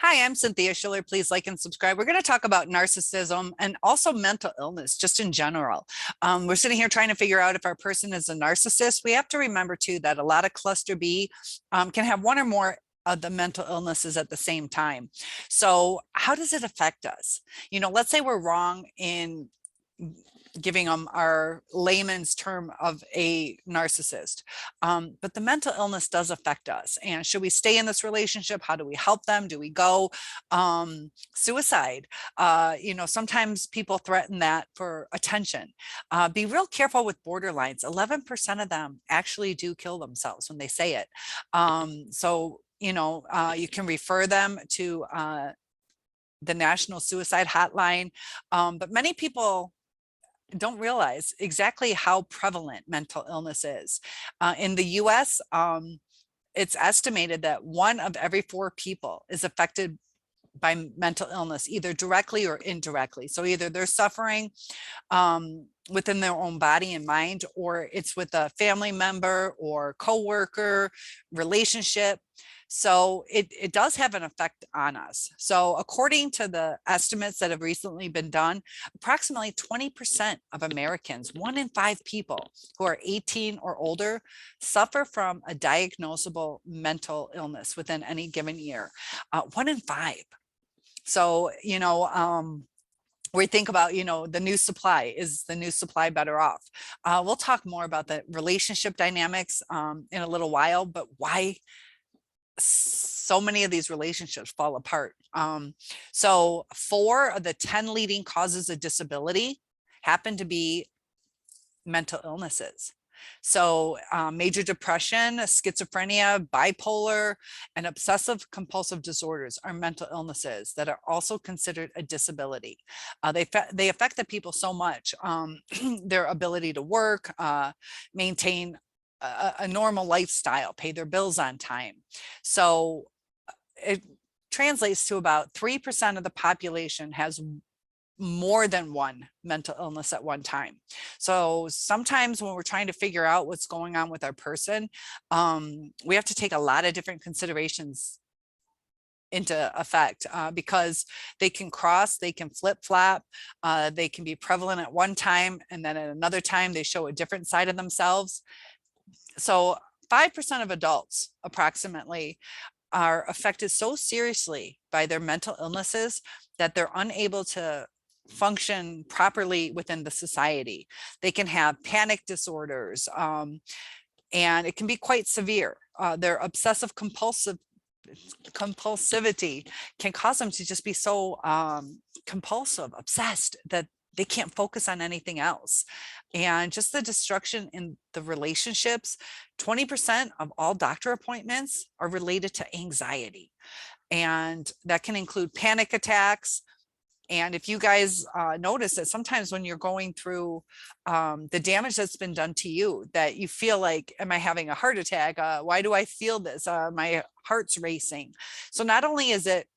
Hi, I'm Cynthia Schiller. Please like and subscribe. We're going to talk about narcissism and also mental illness, just in general. We're sitting here trying to figure out if our person is a narcissist. We have to remember, too, that a lot of cluster B can have one or more of the mental illnesses at the same time. So how does it affect us? Let's say we're wrong in giving them our layman's term of a narcissist. But the mental illness does affect us. And should we stay in this relationship? How do we help them? Do we go? Suicide. Sometimes people threaten that for attention. Be real careful with borderlines. 11% of them actually do kill themselves when they say it. You can refer them to the National Suicide Hotline. But many people don't realize exactly how prevalent mental illness is. In the US, it's estimated that 1 of every 4 people is affected by mental illness, either directly or indirectly. So either they're suffering within their own body and mind, or it's with a family member or coworker, relationship. So it does have an effect on us. So according to the estimates that have recently been done, approximately 20% of Americans, 1 in 5 people who are 18 or older, suffer from a diagnosable mental illness within any given year. 1 in 5. So, we think about, the new supply. Is the new supply better off? We'll talk more about the relationship dynamics in a little while, but why so many of these relationships fall apart. So 4 of the 10 leading causes of disability happen to be mental illnesses. So major depression, schizophrenia, bipolar, and obsessive compulsive disorders are mental illnesses that are also considered a disability. They affect the people so much, their ability to work, maintain a normal lifestyle, pay their bills on time. So it translates to about 3% of the population has more than 1 mental illness at one time. So sometimes when we're trying to figure out what's going on with our person, we have to take a lot of different considerations into effect because they can they can flip-flop, they can be prevalent at one time, and then at another time they show a different side of themselves. So 5% of adults approximately are affected so seriously by their mental illnesses that they're unable to function properly within the society. They can have panic disorders, and it can be quite severe. Their obsessive compulsivity can cause them to just be so compulsive, obsessed, that they can't focus on anything else. And just the destruction in the relationships. 20% of all doctor appointments are related to anxiety, and that can include panic attacks. And if you guys notice that sometimes when you're going through the damage that's been done to you, that you feel like, am I having a heart attack? Why do I feel this? My heart's racing. So not only is it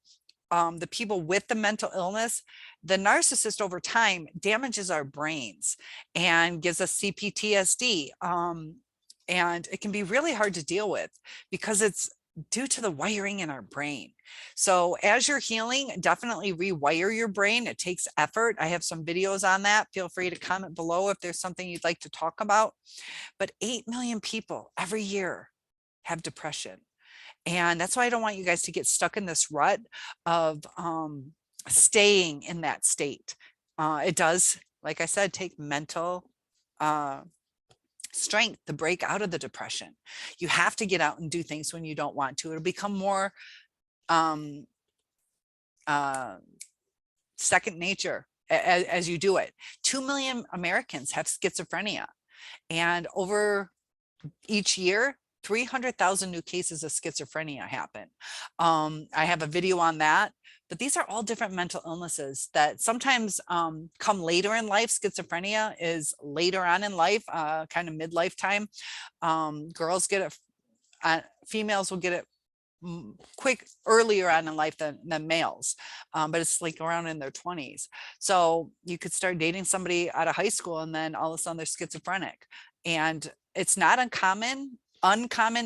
the people with the mental illness, the narcissist over time damages our brains and gives us CPTSD. And it can be really hard to deal with because it's due to the wiring in our brain. So as you're healing, definitely rewire your brain. It takes effort. I have some videos on that. Feel free to comment below if there's something you'd like to talk about. But 8 million people every year have depression. And that's why I don't want you guys to get stuck in this rut of staying in that state. It does, like I said, take mental strength to break out of the depression. You have to get out and do things when you don't want to. It'll become more second nature as you do it. 2 million Americans have schizophrenia, and over each year 300,000 new cases of schizophrenia happen. I have a video on that, but these are all different mental illnesses that sometimes come later in life. Schizophrenia is later on in life, kind of midlife time. Girls get it, females will get it earlier on in life than males, but it's like around in their 20s. So you could start dating somebody out of high school and then all of a sudden they're schizophrenic. And it's not uncommon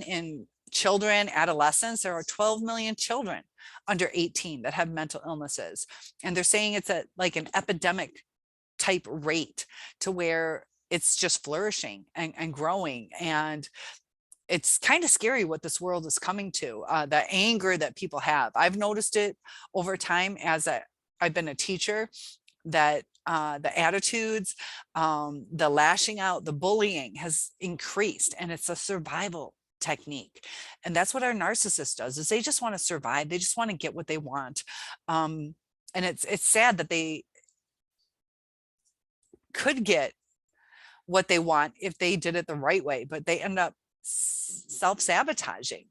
in children, adolescents, there are 12 million children under 18 that have mental illnesses. And they're saying it's at like an epidemic type rate, to where it's just flourishing and growing. And it's kind of scary what this world is coming to, the anger that people have. I've noticed it over time as I've been a teacher, that the attitudes, the lashing out, the bullying has increased, and it's a survival technique. And that's what our narcissist does, is they just want to survive. They just want to get what they want. And it's sad that they could get what they want if they did it the right way, but they end up self-sabotaging.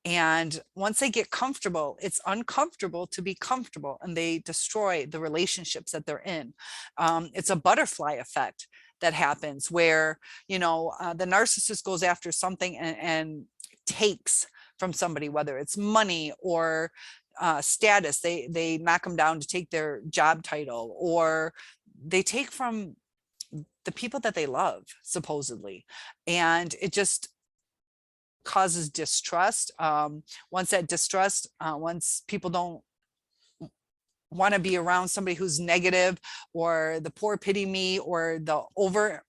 And once they get comfortable, it's uncomfortable to be comfortable, and they destroy the relationships that they're in. It's a butterfly effect that happens where, the narcissist goes after something and takes from somebody, whether it's money or status. They knock them down to take their job title, or they take from the people that they love, supposedly. And it just causes distrust. Once that distrust, once people don't want to be around somebody who's negative, or the poor pity me, or the over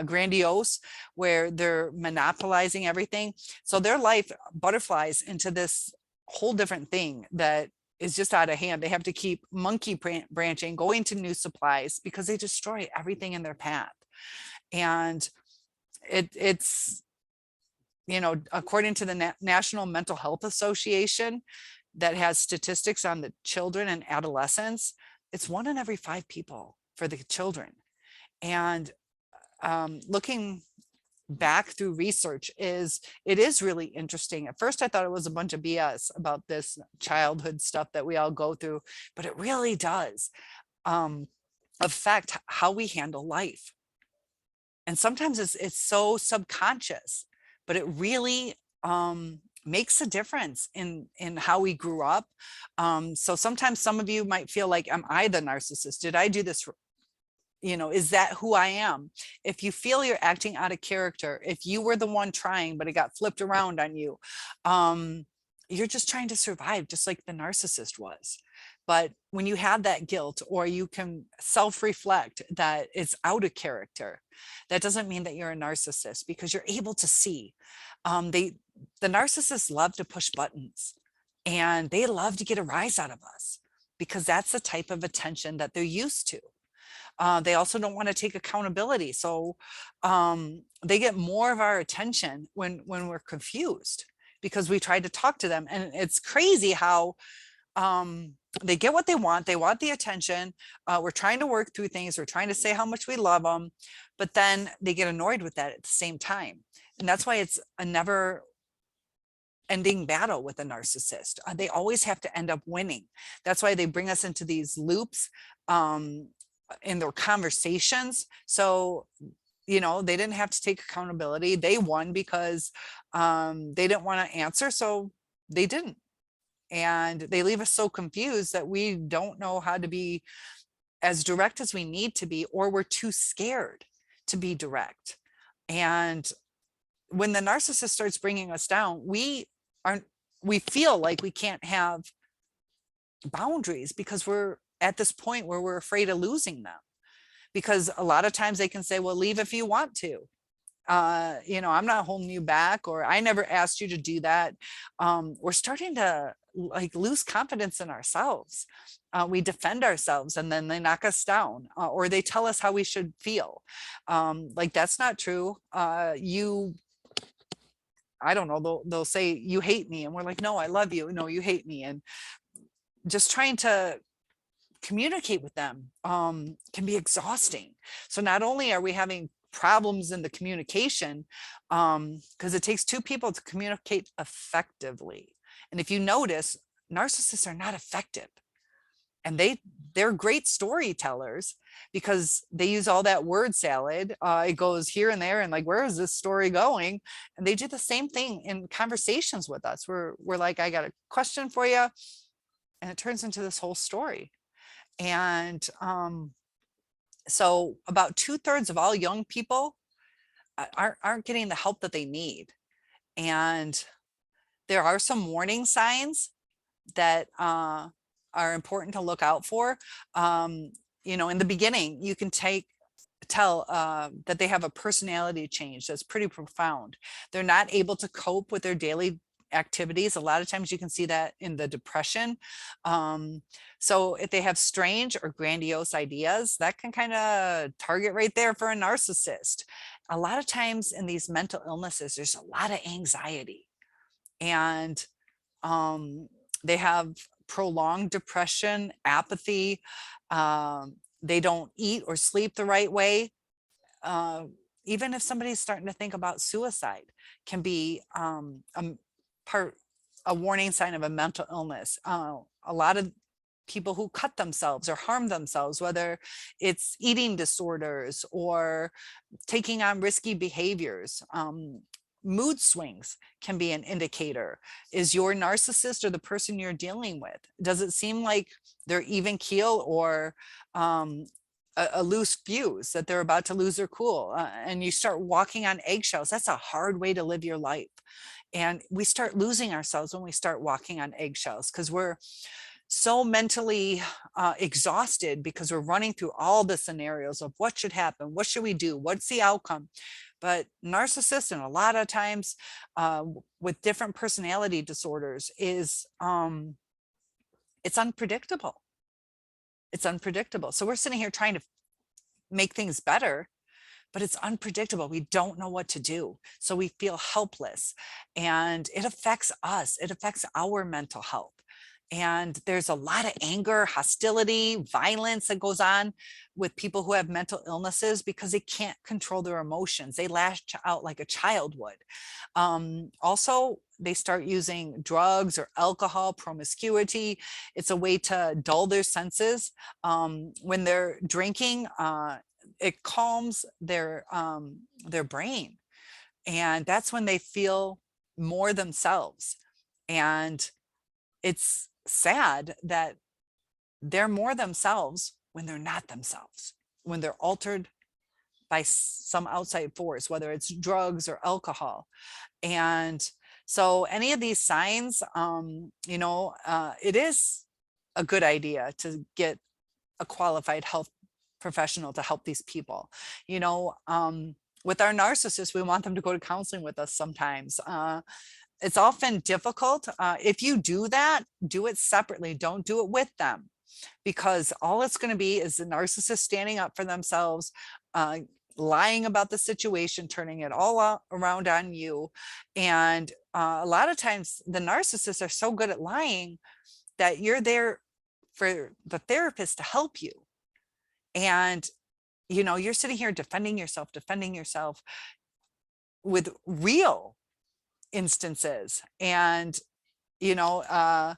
grandiose, where they're monopolizing everything. So their life butterflies into this whole different thing that is just out of hand. They have to keep monkey branching, going to new supplies, because they destroy everything in their path. And it's according to the National Mental Health Association, that has statistics on the children and adolescents, it's 1 in every 5 people for the children. And looking back through research, it is really interesting. At first I thought it was a bunch of BS about this childhood stuff that we all go through, but it really does affect how we handle life. And sometimes it's so subconscious, but it really makes a difference in how we grew up. So sometimes some of you might feel like, am I the narcissist? Did I do this? Is that who I am? If you feel you're acting out of character, if you were the one trying, but it got flipped around on you, you're just trying to survive, just like the narcissist was. But when you have that guilt, or you can self-reflect that it's out of character, that doesn't mean that you're a narcissist, because you're able to see. The narcissists love to push buttons, and they love to get a rise out of us, because that's the type of attention that they're used to. They also don't want to take accountability. So they get more of our attention when we're confused, because we tried to talk to them. And it's crazy how they get what they want. They want the attention. We're trying to work through things. We're trying to say how much we love them, but then they get annoyed with that at the same time. And that's why it's a never ending battle with a narcissist. They always have to end up winning. That's why they bring us into these loops in their conversations. So, they didn't have to take accountability. They won because they didn't want to answer. So they didn't. And they leave us so confused that we don't know how to be as direct as we need to be, or we're too scared to be direct. And when the narcissist starts bringing us down, we feel like we can't have boundaries, because we're at this point where we're afraid of losing them. Because a lot of times they can say, well, leave if you want to. I'm not holding you back, or I never asked you to do that. We're starting to lose confidence in ourselves. We defend ourselves, and then they knock us down, or they tell us how we should feel. That's not true. I don't know, they'll say, you hate me. And we're like, no, I love you. No, you hate me. And just trying to communicate with them can be exhausting. So not only are we having problems in the communication, because it takes 2 people to communicate effectively. And if you notice, narcissists are not effective, and they're great storytellers, because they use all that word salad. It goes here and there, and where is this story going? And they do the same thing in conversations with us. We're like, I got a question for you, and it turns into this whole story. And so about 2/3 of all young people aren't getting the help that they need. And there are some warning signs that are important to look out for. You know, in the beginning, you can tell that they have a personality change that's pretty profound. They're not able to cope with their daily activities. A lot of times you can see that in the depression. So if they have strange or grandiose ideas, that can kind of target right there for a narcissist. A lot of times in these mental illnesses, there's a lot of anxiety, and um, they have prolonged depression, apathy. They don't eat or sleep the right way. Uh, Even if somebody's starting to think about suicide, can be part a warning sign of a mental illness. A lot of people who cut themselves or harm themselves, whether it's eating disorders or taking on risky behaviors. Mood swings can be an indicator. Is your narcissist or the person you're dealing with, does it seem like they're even keel or a loose fuse, that they're about to lose their cool, and you start walking on eggshells? That's a hard way to live your life. And we start losing ourselves when we start walking on eggshells, because we're so mentally exhausted, because we're running through all the scenarios of what should happen, what should we do, what's the outcome. But narcissists, and a lot of times with different personality disorders, is it's unpredictable. It's unpredictable. So we're sitting here trying to make things better, but it's unpredictable. We don't know what to do. So we feel helpless, and it affects us. It affects our mental health. And there's a lot of anger, hostility, violence that goes on with people who have mental illnesses, because they can't control their emotions. They lash out like a child would. Also, they start using drugs or alcohol, promiscuity. It's a way to dull their senses. When they're drinking, it calms their brain, and that's when they feel more themselves. And it's sad that they're more themselves when they're not themselves, when they're altered by some outside force, whether it's drugs or alcohol. And so any of these signs, it is a good idea to get a qualified health professional to help these people. With our narcissists, we want them to go to counseling with us sometimes. It's often difficult. If you do that, do it separately. Don't do it with them, because all it's going to be is the narcissist standing up for themselves, lying about the situation, turning it all around on you. And a lot of times the narcissists are so good at lying that you're there for the therapist to help you. And, you're sitting here defending yourself with real instances. And, I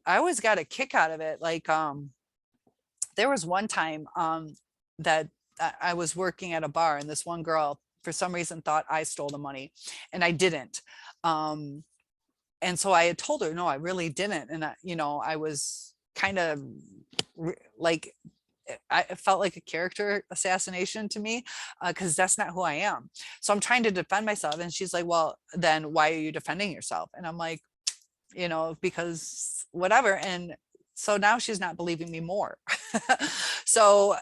always got a kick out of it. Like, there was one time that I was working at a bar, and this one girl, for some reason, thought I stole the money, and I didn't. And so I had told her, no, I really didn't. And, I was kind of like, it felt like a character assassination to me, because that's not who I am. So I'm trying to defend myself. And she's like, well, then why are you defending yourself? And I'm like, because whatever. And so now she's not believing me more. So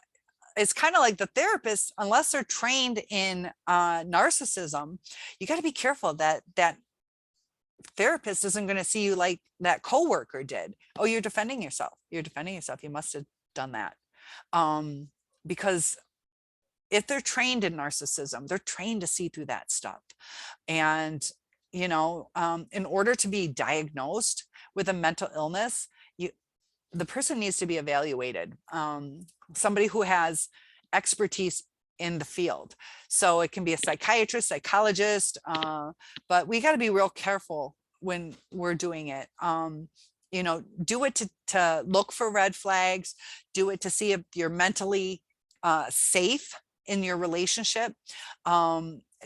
it's kind of like the therapist, unless they're trained in narcissism, you got to be careful that therapist isn't going to see you like that coworker did. Oh, you're defending yourself. You're defending yourself. You must have done that. Because if they're trained in narcissism, they're trained to see through that stuff. And, in order to be diagnosed with a mental illness, the person needs to be evaluated. Somebody who has expertise in the field. So it can be a psychiatrist, psychologist, but we got to be real careful when we're doing it. Do it to look for red flags, do it to see if you're mentally safe in your relationship.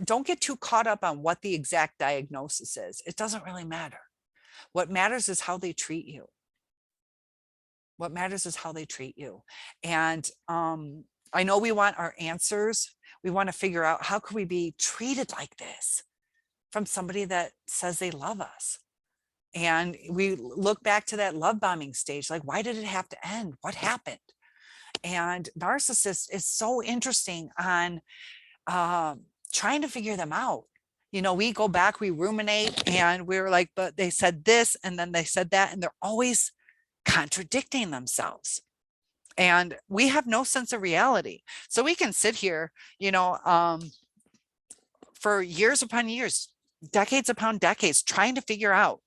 Don't get too caught up on what the exact diagnosis is. It doesn't really matter. What matters is how they treat you. What matters is how they treat you. And I know we want our answers. We want to figure out, how could we be treated like this? from somebody that says they love us. And we look back to that love bombing stage, like, why did it have to end? What happened? And Narcissist is so interesting on trying to figure them out. We go back, we ruminate, and we're like, but they said this, and then they said that, and they're always contradicting themselves. And we have no sense of reality. So we can sit here, for years upon years, decades upon decades, trying to figure out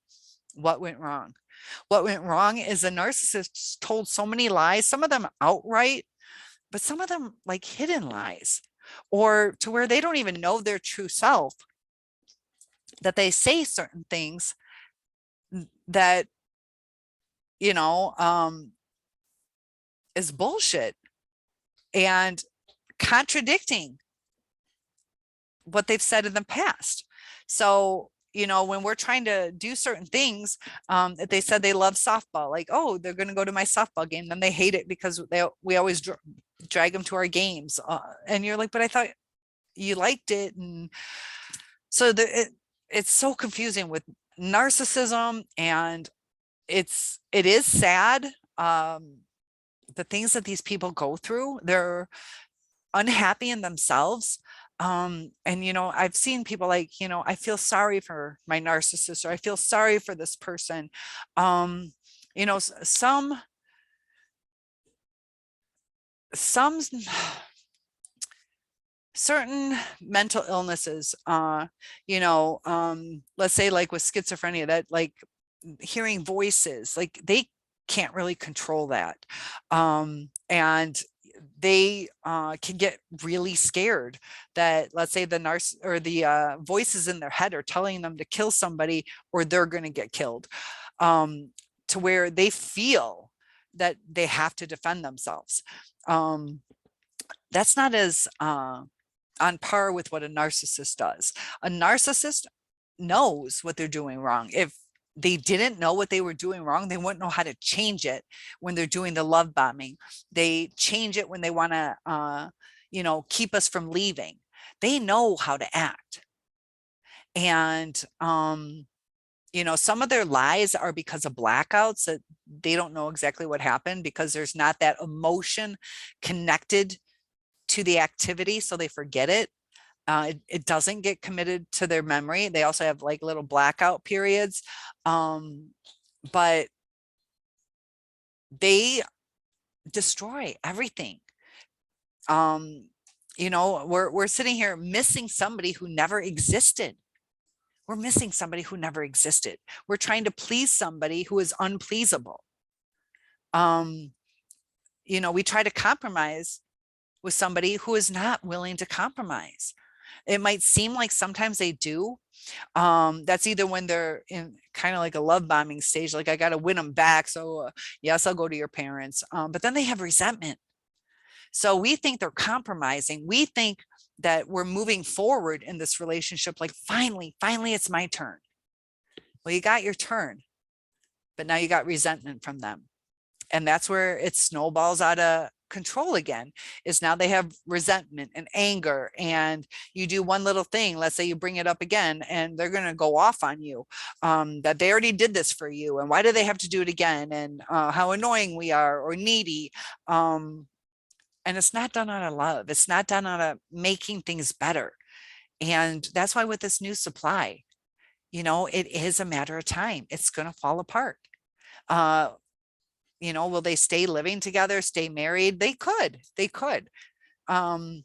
what went wrong. What went wrong is the narcissist told so many lies, some of them outright, but some of them like hidden lies, or to where they don't even know their true self, that they say certain things that, is bullshit and contradicting what they've said in the past. So, when we're trying to do certain things, that they said they love softball, like, oh, they're going to go to my softball game. Then they hate it because we always drag them to our games. And you're like, but I thought you liked it. And so it's so confusing with narcissism, and it is sad. The things that these people go through, they're unhappy in themselves. And, I've seen people like, I feel sorry for my narcissist, or I feel sorry for this person. Some certain mental illnesses, let's say like with schizophrenia, that like hearing voices, like they can't really control that. And they can get really scared that, let's say, the voices in their head are telling them to kill somebody or they're going to get killed, to where they feel that they have to defend themselves. That's not as on par with what a narcissist does. A narcissist knows what they're doing wrong. If they didn't know what they were doing wrong, they wouldn't know how to change it when they're doing the love bombing. They change it when they want to, keep us from leaving. They know how to act. And, some of their lies are because of blackouts, that they don't know exactly what happened because there's not that emotion connected to the activity. So they forget it. It doesn't get committed to their memory. They also have like little blackout periods, but they destroy everything. We're sitting here missing somebody who never existed. We're missing somebody who never existed. We're trying to please somebody who is unpleasable. We try to compromise with somebody who is not willing to compromise. It might seem like sometimes they do. That's either when they're in kind of like a love bombing stage, like I got to win them back. So yes, I'll go to your parents. But then they have resentment. So we think they're compromising. We think that we're moving forward in this relationship. Like finally, it's my turn. Well, you got your turn, but now you got resentment from them. And that's where it snowballs out of control again, is now they have resentment and anger, and you do one little thing, let's say you bring it up again, and they're going to go off on you, that they already did this for you, and why do they have to do it again, and how annoying we are, or needy. And it's not done out of love. It's not done out of making things better. And that's why with this new supply, it is a matter of time. It's going to fall apart. Will they stay living together, stay married? They could. Some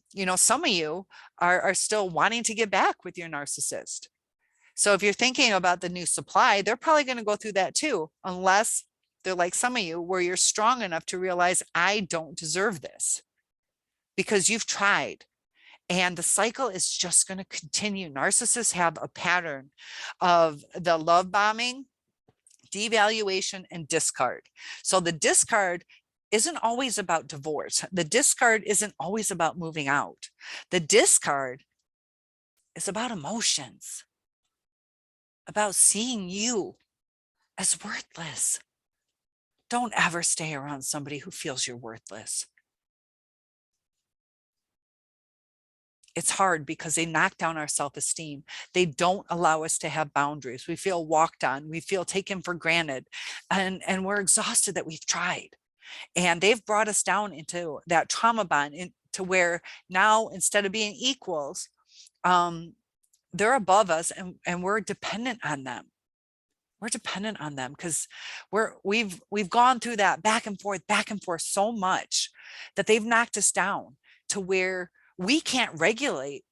of you are still wanting to get back with your narcissist. So if you're thinking about the new supply, they're probably going to go through that too, unless they're like some of you, where you're strong enough to realize, I don't deserve this, because you've tried. And the cycle is just going to continue. Narcissists have a pattern of the love bombing, devaluation, and discard. So the discard isn't always about divorce. The discard isn't always about moving out. The discard is about emotions, about seeing you as worthless. Don't ever stay around somebody who feels you're worthless. it's hard because they knock down our self-esteem. They don't allow us to have boundaries. We feel walked on, we feel taken for granted, and we're exhausted that we've tried. And they've brought us down into that trauma bond, into where now instead of being equals, they're above us, and we're dependent on them. We're dependent on them because we've gone through that back and forth so much that they've knocked us down to where we can't regulate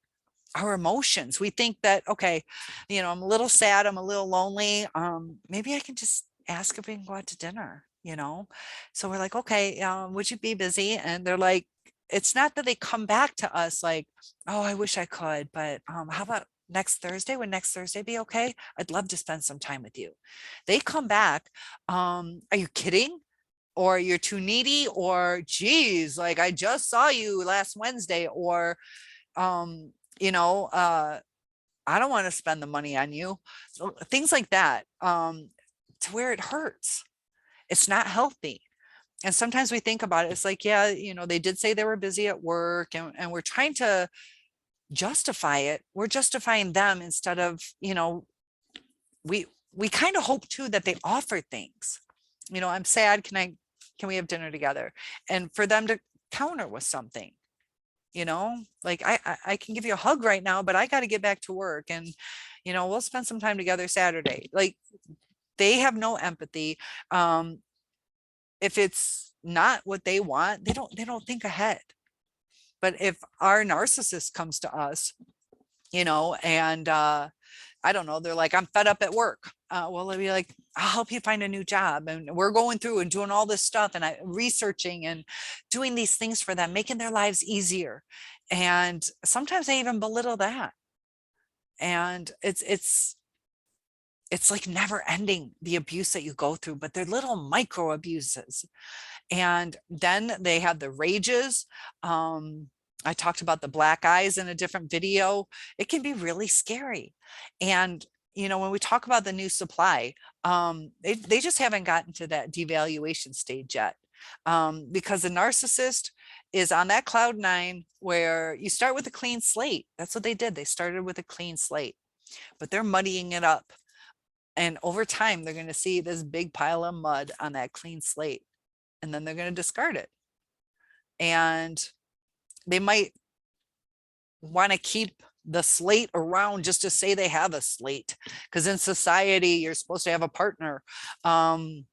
our emotions. We think that, okay, I'm a little sad, I'm a little lonely. Maybe I can just ask if we can go out to dinner, So we're like, okay, would you be busy? And they're like, it's not that they come back to us like, oh, I wish I could, but how about next Thursday? Would next Thursday be okay? I'd love to spend some time with you. They come back. Are you kidding? Or you're too needy, or geez, like I just saw you last Wednesday, or I don't want to spend the money on you. So things like that, to where it hurts. It's not healthy. And sometimes we think about it, it's like, yeah, they did say they were busy at work, and we're trying to justify it. We're justifying them instead of, we kind of hope too that they offer things. I'm sad, can we have dinner together? And for them to counter with something, like I can give you a hug right now, but I got to get back to work, and we'll spend some time together Saturday. Like, they have no empathy. If it's not what they want, they don't think ahead. But if our narcissist comes to us, and I don't know, they're like, I'm fed up at work. Well, they'll be like, I'll help you find a new job. And we're going through and doing all this stuff, and researching and doing these things for them, making their lives easier. And sometimes they even belittle that. And it's like never ending, the abuse that you go through, but they're little micro abuses. And then they have the rages. I talked about the black eyes in a different video. It can be really scary. And, when we talk about the new supply, they just haven't gotten to that devaluation stage yet. Because the narcissist is on that cloud nine where you start with a clean slate. That's what they did. They started with a clean slate, but they're muddying it up. And over time, they're going to see this big pile of mud on that clean slate, and then they're going to discard it. And they might want to keep the slate around just to say they have a slate, because in society, you're supposed to have a partner. Do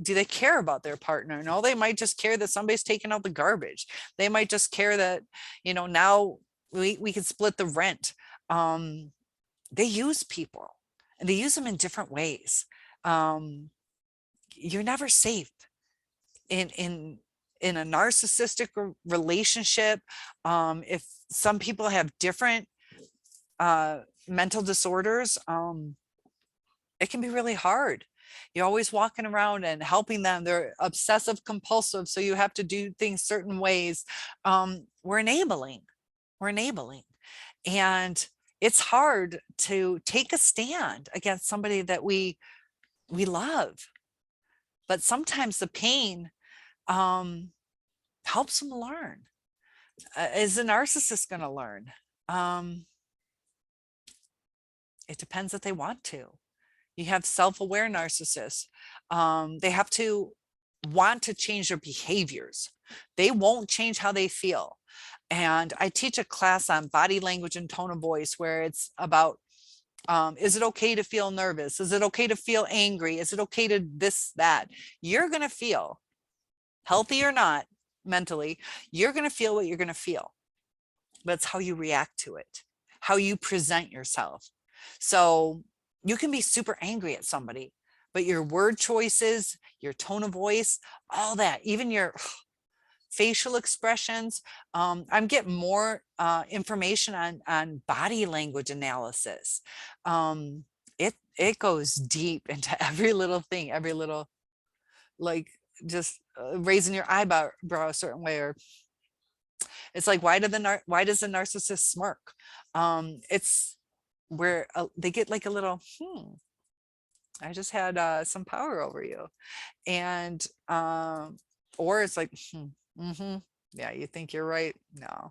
they care about their partner? No, they might just care that somebody's taking out the garbage. They might just care that, now we can split the rent. They use people, and they use them in different ways. You're never safe in a narcissistic relationship. If some people have different mental disorders, it can be really hard. You're always walking around and helping them. They're obsessive compulsive, so you have to do things certain ways. We're enabling. And it's hard to take a stand against somebody that we love. But sometimes the pain helps them learn. Is the narcissist going to learn? It depends if they want to. You have self-aware narcissists. They have to want to change their behaviors. They won't change how they feel. And I teach a class on body language and tone of voice, where it's about, is it okay to feel nervous? Is it okay to feel angry? Is it okay to this, that? You're going to feel, healthy or not, mentally, you're going to feel what you're going to feel. But it's how you react to it, how you present yourself. So you can be super angry at somebody, but your word choices, your tone of voice, all that, even your facial expressions. I'm getting more information on body language analysis. It goes deep into every little thing, every little, like, just raising your eyebrow a certain way, or it's like, why does the narcissist smirk? It's where they get like a little, I just had some power over you. And or it's like, yeah, you think you're right. No,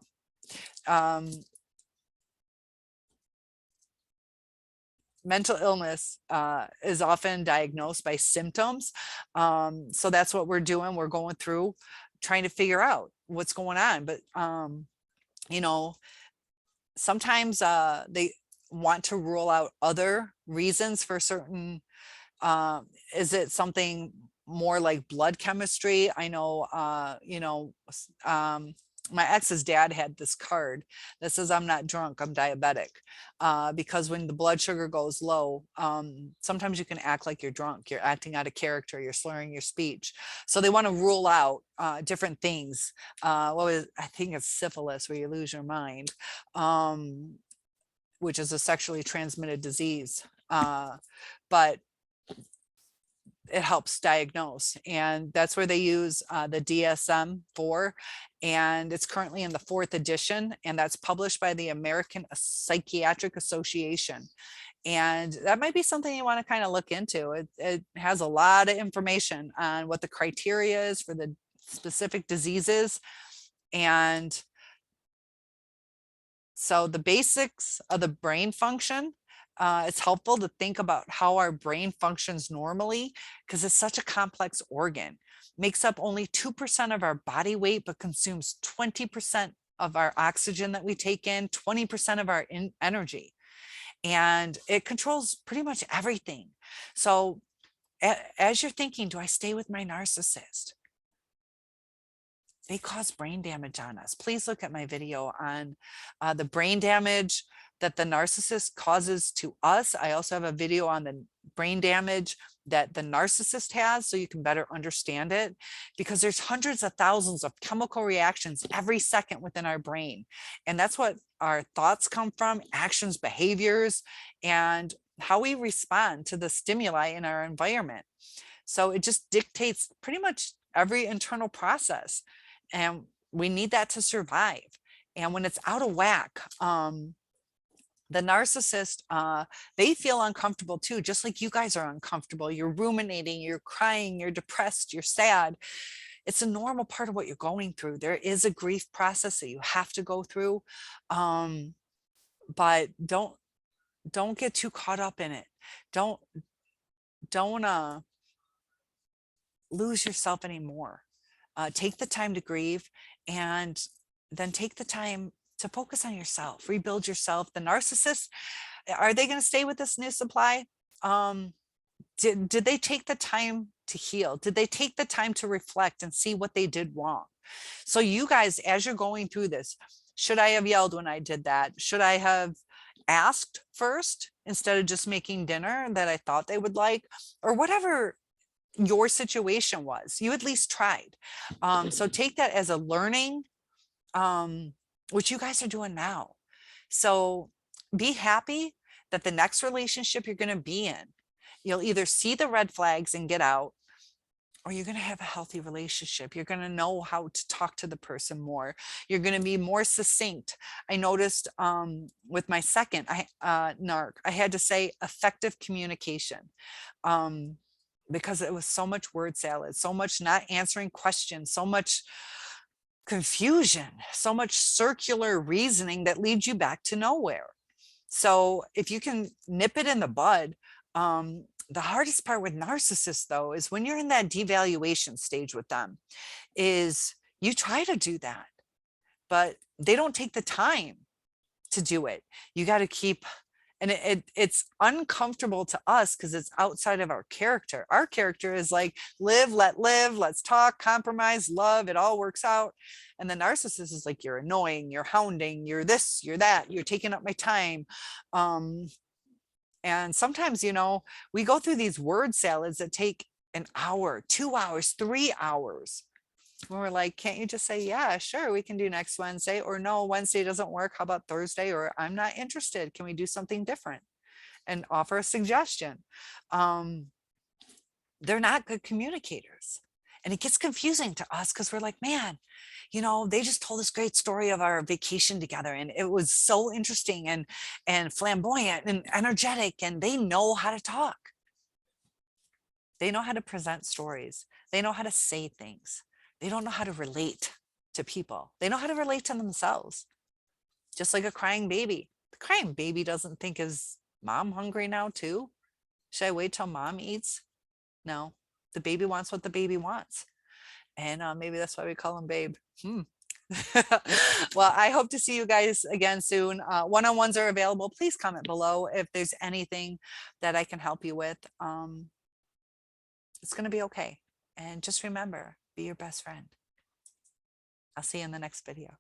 Mental illness is often diagnosed by symptoms. So that's what we're doing. We're going through trying to figure out what's going on. But, you know, sometimes they want to rule out other reasons for certain. Is it something more like blood chemistry? I know, my ex's dad had this card that says, "I'm not drunk, I'm diabetic." Because when the blood sugar goes low, sometimes you can act like you're drunk, you're acting out of character, you're slurring your speech. So they want to rule out different things. I think it's syphilis, where you lose your mind, which is a sexually transmitted disease. But it helps diagnose, and that's where they use the DSM-4, and it's currently in the 4th edition, and that's published by the American Psychiatric Association. And that might be something you want to kind of look into. It has a lot of information on what the criteria is for the specific diseases. And so the basics of the brain function, it's helpful to think about how our brain functions normally, because it's such a complex organ. Makes up only 2% of our body weight, but consumes 20% of our oxygen that we take in, 20% of our energy. And it controls pretty much everything. So as you're thinking, do I stay with my narcissist? They cause brain damage on us. Please look at my video on the brain damage that the narcissist causes to us. I also have a video on the brain damage that the narcissist has, so you can better understand it, because there's hundreds of thousands of chemical reactions every second within our brain. And that's what our thoughts come from, actions, behaviors, and how we respond to the stimuli in our environment. So it just dictates pretty much every internal process. And we need that to survive. And when it's out of whack, the narcissist, they feel uncomfortable too, just like you guys are uncomfortable. You're ruminating, you're crying, you're depressed, you're sad. It's a normal part of what you're going through. There is a grief process that you have to go through, but don't get too caught up in it. Don't lose yourself anymore. Take the time to grieve, and then take the time to focus on yourself, rebuild yourself. The narcissists, are they going to stay with this new supply? Did they take the time to heal? Did they take the time to reflect and see what they did wrong? So you guys, as you're going through this, should I have yelled when I did that? Should I have asked first instead of just making dinner that I thought they would like? Or whatever your situation was, you at least tried. So take that as a learning, which you guys are doing now. So be happy that the next relationship you're going to be in, you'll either see the red flags and get out, or you're going to have a healthy relationship. You're going to know how to talk to the person more. You're going to be more succinct. I noticed with my second narc, I had to say effective communication. Because it was so much word salad, so much not answering questions, so much confusion, so much circular reasoning that leads you back to nowhere. So if you can nip it in the bud, the hardest part with narcissists, though, is when you're in that devaluation stage with them, is you try to do that, but they don't take the time to do it. You got to keep, and it's uncomfortable to us because it's outside of our character. Our character is like, live, let live, let's talk, compromise, love, it all works out. And the narcissist is like, you're annoying, you're hounding, you're this, you're that, you're taking up my time. And sometimes, we go through these word salads that take an hour, 2 hours, 3 hours. When we're like, can't you just say, yeah, sure, we can do next Wednesday, or no, Wednesday doesn't work, how about Thursday, or I'm not interested, can we do something different, and offer a suggestion. They're not good communicators, and it gets confusing to us because we're like, man, they just told this great story of our vacation together, and it was so interesting and flamboyant and energetic, and they know how to talk. They know how to present stories. They know how to say things. They don't know how to relate to people. They know how to relate to themselves. just like a crying baby. The crying baby doesn't think, is mom hungry now too? Should I wait till mom eats? No, the baby wants what the baby wants. And maybe that's why we call him babe. Well, I hope to see you guys again soon. One-on-ones are available. Please comment below if there's anything that I can help you with. It's going to be okay. And just remember, be your best friend. I'll see you in the next video.